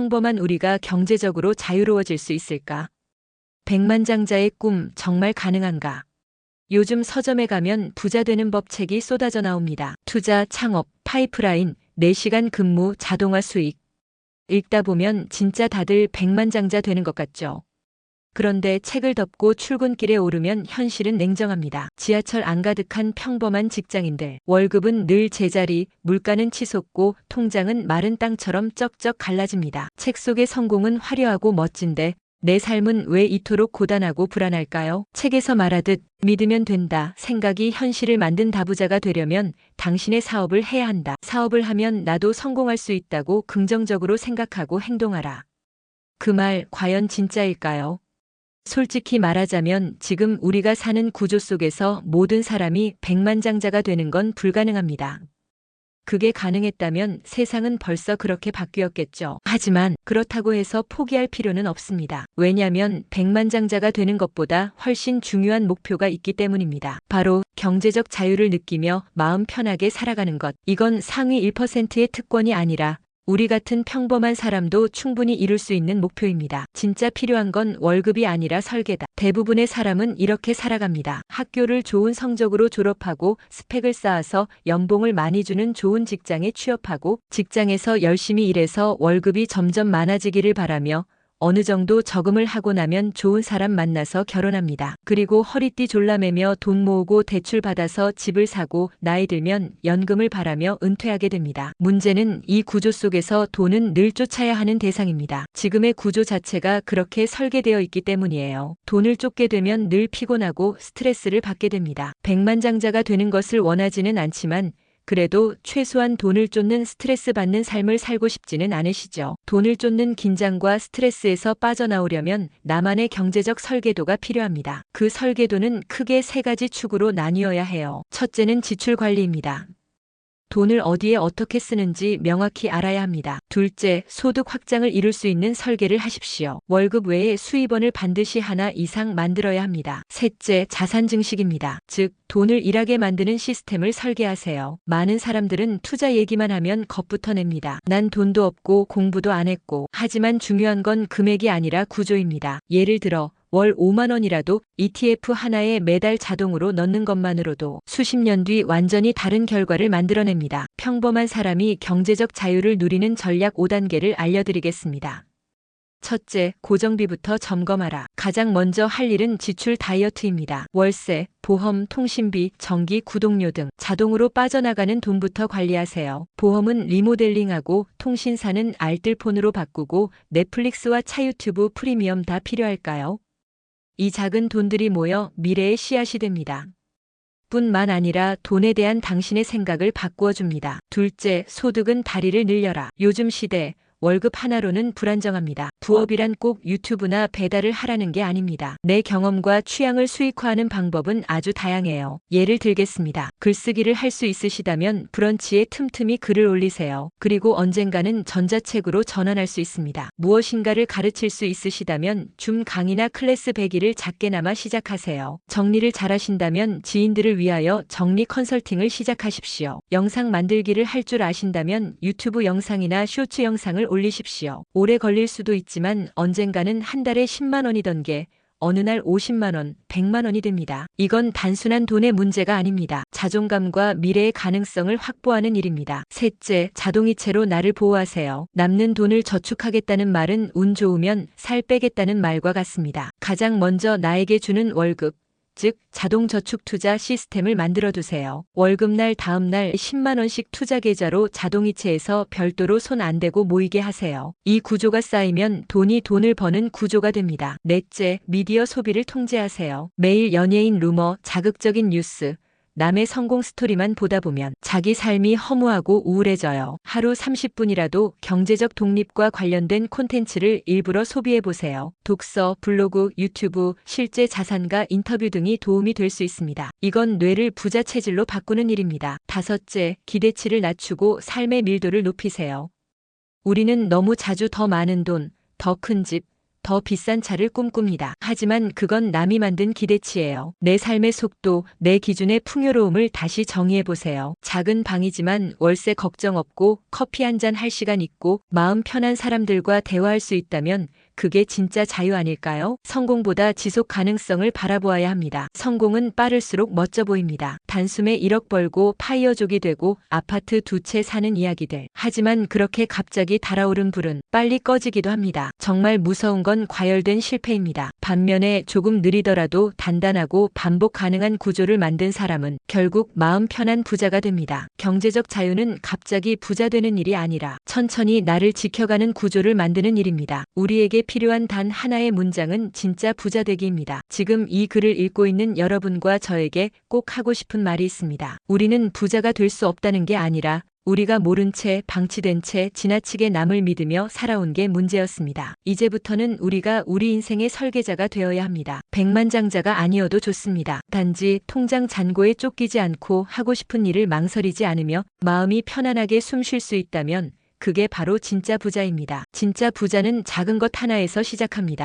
평범한 우리가 경제적으로 자유로워질 수 있을까? 백만장자의 꿈 정말 가능한가? 요즘 서점에 가면 부자 되는 법 책이 쏟아져 나옵니다. 투자, 창업, 파이프라인, 4시간 근무, 자동화 수익. 읽다 보면 진짜 다들 백만장자 되는 것 같죠? 그런데 책을 덮고 출근길에 오르면 현실은 냉정합니다. 지하철 안 가득한 평범한 직장인들. 월급은 늘 제자리, 물가는 치솟고 통장은 마른 땅처럼 쩍쩍 갈라집니다. 책 속의 성공은 화려하고 멋진데 내 삶은 왜 이토록 고단하고 불안할까요? 책에서 말하듯 믿으면 된다. 생각이 현실을 만든 다부자가 되려면 당신의 사업을 해야 한다. 사업을 하면 나도 성공할 수 있다고 긍정적으로 생각하고 행동하라. 그 말 과연 진짜일까요? 솔직히 말하자면 지금 우리가 사는 구조 속에서 모든 사람이 백만장자가 되는 건 불가능합니다. 그게 가능했다면 세상은 벌써 그렇게 바뀌었겠죠. 하지만 그렇다고 해서 포기할 필요는 없습니다. 왜냐하면 백만장자가 되는 것보다 훨씬 중요한 목표가 있기 때문입니다. 바로 경제적 자유를 느끼며 마음 편하게 살아가는 것. 이건 상위 1%의 특권이 아니라 우리 같은 평범한 사람도 충분히 이룰 수 있는 목표입니다. 진짜 필요한 건 월급이 아니라 설계다. 대부분의 사람은 이렇게 살아갑니다. 학교를 좋은 성적으로 졸업하고 스펙을 쌓아서 연봉을 많이 주는 좋은 직장에 취업하고 직장에서 열심히 일해서 월급이 점점 많아지기를 바라며 어느 정도 저금을 하고 나면 좋은 사람 만나서 결혼합니다. 그리고 허리띠 졸라매며 돈 모으고 대출 받아서 집을 사고 나이 들면 연금을 바라며 은퇴하게 됩니다. 문제는 이 구조 속에서 돈은 늘 쫓아야 하는 대상입니다. 지금의 구조 자체가 그렇게 설계되어 있기 때문이에요. 돈을 쫓게 되면 늘 피곤하고 스트레스를 받게 됩니다. 백만장자가 되는 것을 원하지는 않지만 그래도 최소한 돈을 쫓는 스트레스 받는 삶을 살고 싶지는 않으시죠. 돈을 쫓는 긴장과 스트레스에서 빠져나오려면 나만의 경제적 설계도가 필요합니다. 그 설계도는 크게 3가지 축으로 나뉘어야 해요. 첫째는 지출 관리입니다. 돈을 어디에 어떻게 쓰는지 명확히 알아야 합니다. 둘째, 소득 확장을 이룰 수 있는 설계를 하십시오. 월급 외에 수입원을 반드시 하나 이상 만들어야 합니다. 셋째, 자산 증식입니다. 즉, 돈을 일하게 만드는 시스템을 설계하세요. 많은 사람들은 투자 얘기만 하면 겁부터 냅니다. 난 돈도 없고 공부도 안 했고. 하지만 중요한 건 금액이 아니라 구조입니다. 예를 들어 월 5만 원이라도 ETF 하나에 매달 자동으로 넣는 것만으로도 수십 년 뒤 완전히 다른 결과를 만들어냅니다. 평범한 사람이 경제적 자유를 누리는 전략 5단계를 알려드리겠습니다. 첫째, 고정비부터 점검하라. 가장 먼저 할 일은 지출 다이어트입니다. 월세, 보험, 통신비, 전기, 구독료 등 자동으로 빠져나가는 돈부터 관리하세요. 보험은 리모델링하고 통신사는 알뜰폰으로 바꾸고 넷플릭스와 차유튜브 프리미엄 다 필요할까요? 이 작은 돈들이 모여 미래의 씨앗이 됩니다. 뿐만 아니라 돈에 대한 당신의 생각을 바꾸어 줍니다. 둘째, 소득은 다리를 늘려라. 요즘 시대 월급 하나로는 불안정합니다. 부업이란 꼭 유튜브나 배달을 하라는 게 아닙니다. 내 경험과 취향을 수익화하는 방법은 아주 다양해요. 예를 들겠습니다. 글쓰기를 할 수 있으시다면 브런치에 틈틈이 글을 올리세요. 그리고 언젠가는 전자책으로 전환할 수 있습니다. 무엇인가를 가르칠 수 있으시다면 줌 강의나 클래스 100일을 작게나마 시작하세요. 정리를 잘하신다면 지인들을 위하여 정리 컨설팅을 시작하십시오. 영상 만들기를 할 줄 아신다면 유튜브 영상이나 쇼츠 영상을 올리십시오. 오래 걸릴 수도 있지만 언젠가는 한 달에 10만 원이던 게 어느 날 50만 원, 100만 원이 됩니다. 이건 단순한 돈의 문제가 아닙니다. 자존감과 미래의 가능성을 확보하는 일입니다. 셋째, 자동이체로 나를 보호하세요. 남는 돈을 저축하겠다는 말은 운 좋으면 살 빼겠다는 말과 같습니다. 가장 먼저 나에게 주는 월급, 즉 자동저축투자 시스템을 만들어 두세요. 월급날 다음날 10만 원씩 투자 계좌로 자동이체해서 별도로 손 안 대고 모이게 하세요. 이 구조가 쌓이면 돈이 돈을 버는 구조가 됩니다. 넷째, 미디어 소비를 통제하세요. 매일 연예인 루머, 자극적인 뉴스, 남의 성공 스토리만 보다 보면 자기 삶이 허무하고 우울해져요. 하루 30분이라도 경제적 독립과 관련된 콘텐츠를 일부러 소비해보세요. 독서, 블로그, 유튜브, 실제 자산가 인터뷰 등이 도움이 될 수 있습니다. 이건 뇌를 부자 체질로 바꾸는 일입니다. 다섯째, 기대치를 낮추고 삶의 밀도를 높이세요. 우리는 너무 자주 더 많은 돈, 더 큰 집, 더 비싼 차를 꿈꿉니다. 하지만 그건 남이 만든 기대치예요. 내 삶의 속도, 내 기준의 풍요로움을 다시 정의해보세요. 작은 방이지만 월세 걱정 없고 커피 한 잔 할 시간 있고 마음 편한 사람들과 대화할 수 있다면 그게 진짜 자유 아닐까요? 성공보다 지속 가능성을 바라보아야 합니다. 성공은 빠를수록 멋져 보입니다. 단숨에 1억 벌고 파이어족이 되고 아파트 2채 사는 이야기들. 하지만 그렇게 갑자기 달아오른 불은 빨리 꺼지기도 합니다. 정말 무서운 건 과열된 실패입니다. 반면에 조금 느리더라도 단단하고 반복 가능한 구조를 만든 사람은 결국 마음 편한 부자가 됩니다. 경제적 자유는 갑자기 부자 되는 일이 아니라 천천히 나를 지켜가는 구조를 만드는 일입니다. 우리에게 필요한 단 하나의 문장은 진짜 부자 되기입니다. 지금 이 글을 읽고 있는 여러분과 저에게 꼭 하고 싶은 말이 있습니다. 우리는 부자가 될 수 없다는 게 아니라 우리가 모른 채 방치된 채 지나치게 남을 믿으며 살아온 게 문제였습니다. 이제부터는 우리가 우리 인생의 설계자가 되어야 합니다. 백만장자가 아니어도 좋습니다. 단지 통장 잔고에 쫓기지 않고 하고 싶은 일을 망설이지 않으며 마음이 편안하게 숨 쉴 수 있다면 그게 바로 진짜 부자입니다. 진짜 부자는 작은 것 하나에서 시작합니다.